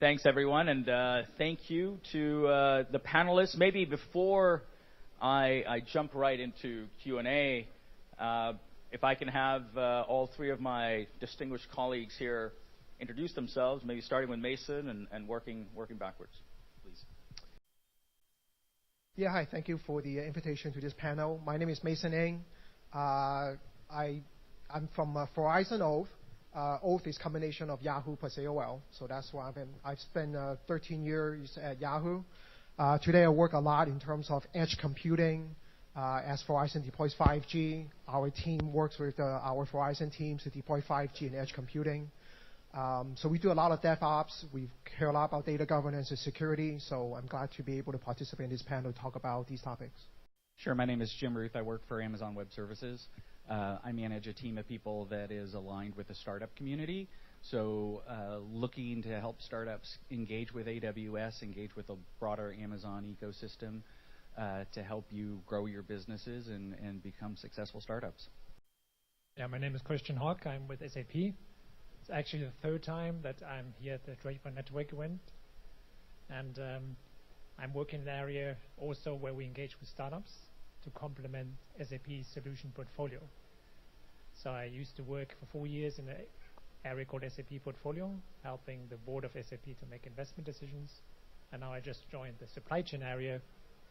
Thanks, everyone, and thank you to the panelists. Maybe before I jump right into Q&A, if I can have all three of my distinguished colleagues here introduce themselves, maybe starting with Mason and working backwards, please. Yeah, hi. Thank you for the invitation to this panel. My name is Mason Ng. I'm from Verizon Oath. Oath is combination of Yahoo plus AOL, so that's why I've spent 13 years at Yahoo. Today I work a lot in terms of edge computing. As Verizon deploys 5G, our team works with our Verizon teams to deploy 5G and edge computing. So we do a lot of DevOps. We care a lot about data governance and security, so I'm glad to be able to participate in this panel to talk about these topics. Sure, my name is Jim Ruth. I work for Amazon Web Services. I manage a team of people that is aligned with the startup community. So looking to help startups engage with AWS, engage with the broader Amazon ecosystem to help you grow your businesses and become successful startups. Yeah, my name is Christian Hock. I'm with SAP. It's actually the third time that I'm here at the Draper Network event. And I'm working in an area also where we engage with startups to complement SAP's solution portfolio. So I used to work for 4 years in an area called SAP Portfolio, helping the board of SAP to make investment decisions. And now I just joined the supply chain area,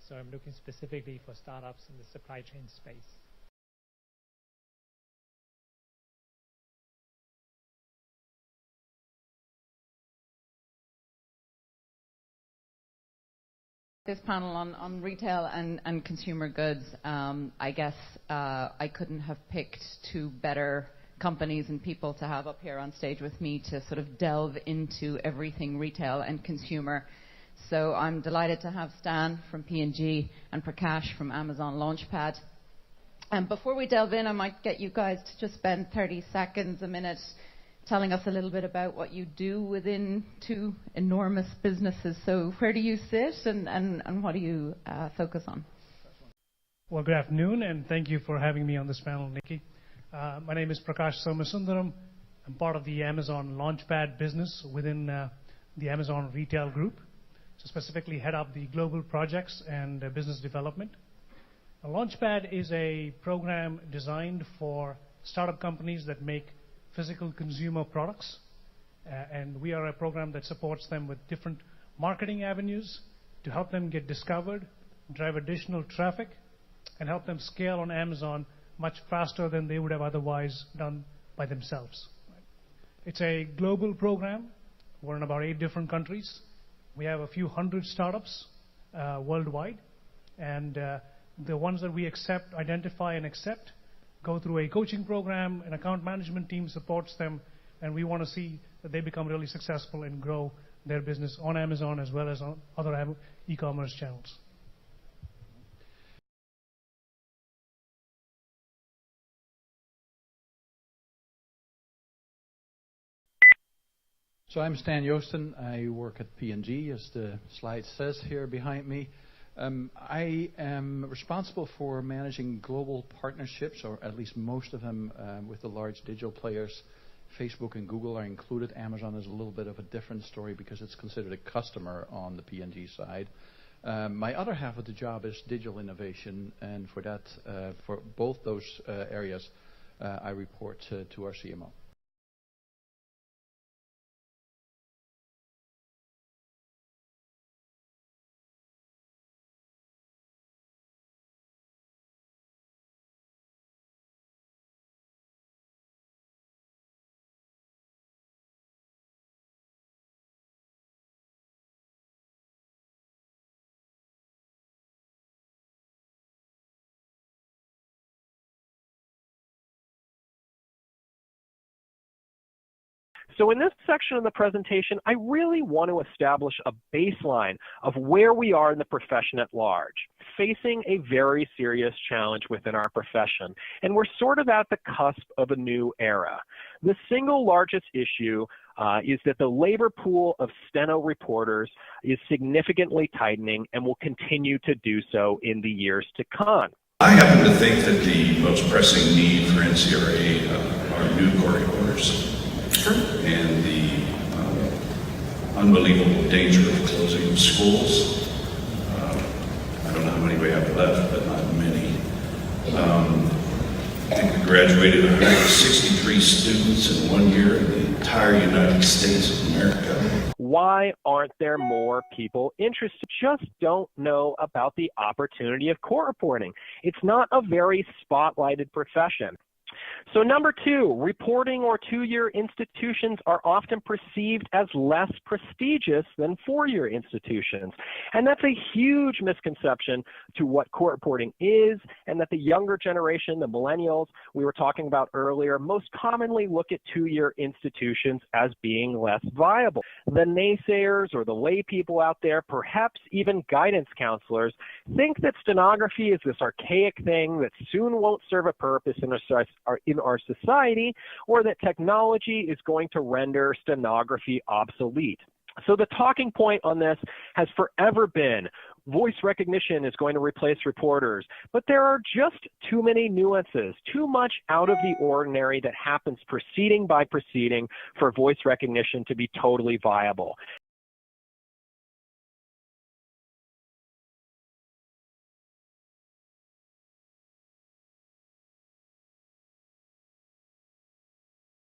so I'm looking specifically for startups in the supply chain space. This panel on retail and consumer goods, I guess I couldn't have picked two better companies and people to have up here on stage with me to sort of delve into everything retail and consumer. So I'm delighted to have Stan from P&G and Prakash from Amazon Launchpad. And before we delve in, I might get you guys to just spend 30 seconds, a minute, telling us a little bit about what you do within two enormous businesses. So where do you sit and what do you focus on? Well, good afternoon, and thank you for having me on this panel, Nikki. My name is Prakash Somasundaram. I'm part of the Amazon Launchpad business within the Amazon Retail Group. So specifically head up the global projects and business development. Launchpad is a program designed for startup companies that make physical consumer products, and we are a program that supports them with different marketing avenues to help them get discovered, drive additional traffic, and help them scale on Amazon much faster than they would have otherwise done by themselves. It's a global program. We're in about 8 different countries. We have a few hundred startups worldwide, and the ones that we identify and accept go through a coaching program. An account management team supports them, and we want to see that they become really successful and grow their business on Amazon as well as on other e-commerce channels. So I'm Stan Joosten. I work at P&G, as the slide says here behind me. I am responsible for managing global partnerships, or at least most of them, with the large digital players. Facebook and Google are included. Amazon is a little bit of a different story because it's considered a customer on the P&G side. My other half of the job is digital innovation, and for that, for both those areas, I report to our CMO. So in this section of the presentation, I really want to establish a baseline of where we are in the profession at large, facing a very serious challenge within our profession. And we're sort of at the cusp of a new era. The single largest issue is that the labor pool of steno reporters is significantly tightening and will continue to do so in the years to come. I happen to think that the most pressing need for NCRA are new court orders and the unbelievable danger of closing schools. I don't know how many we have left, but not many. I think we graduated 163 students in 1 year in the entire United States of America. Why aren't there more people interested? Just don't know about the opportunity of court reporting. It's not a very spotlighted profession. So number 2, reporting or 2-year institutions are often perceived as less prestigious than 4-year institutions. And that's a huge misconception to what court reporting is, and that the younger generation, the millennials we were talking about earlier, most commonly look at 2-year institutions as being less viable. The naysayers or the lay people out there, perhaps even guidance counselors, think that stenography is this archaic thing that soon won't serve a purpose in our society, or that technology is going to render stenography obsolete. So the talking point on this has forever been voice recognition is going to replace reporters, but there are just too many nuances, too much out of the ordinary that happens proceeding by proceeding for voice recognition to be totally viable.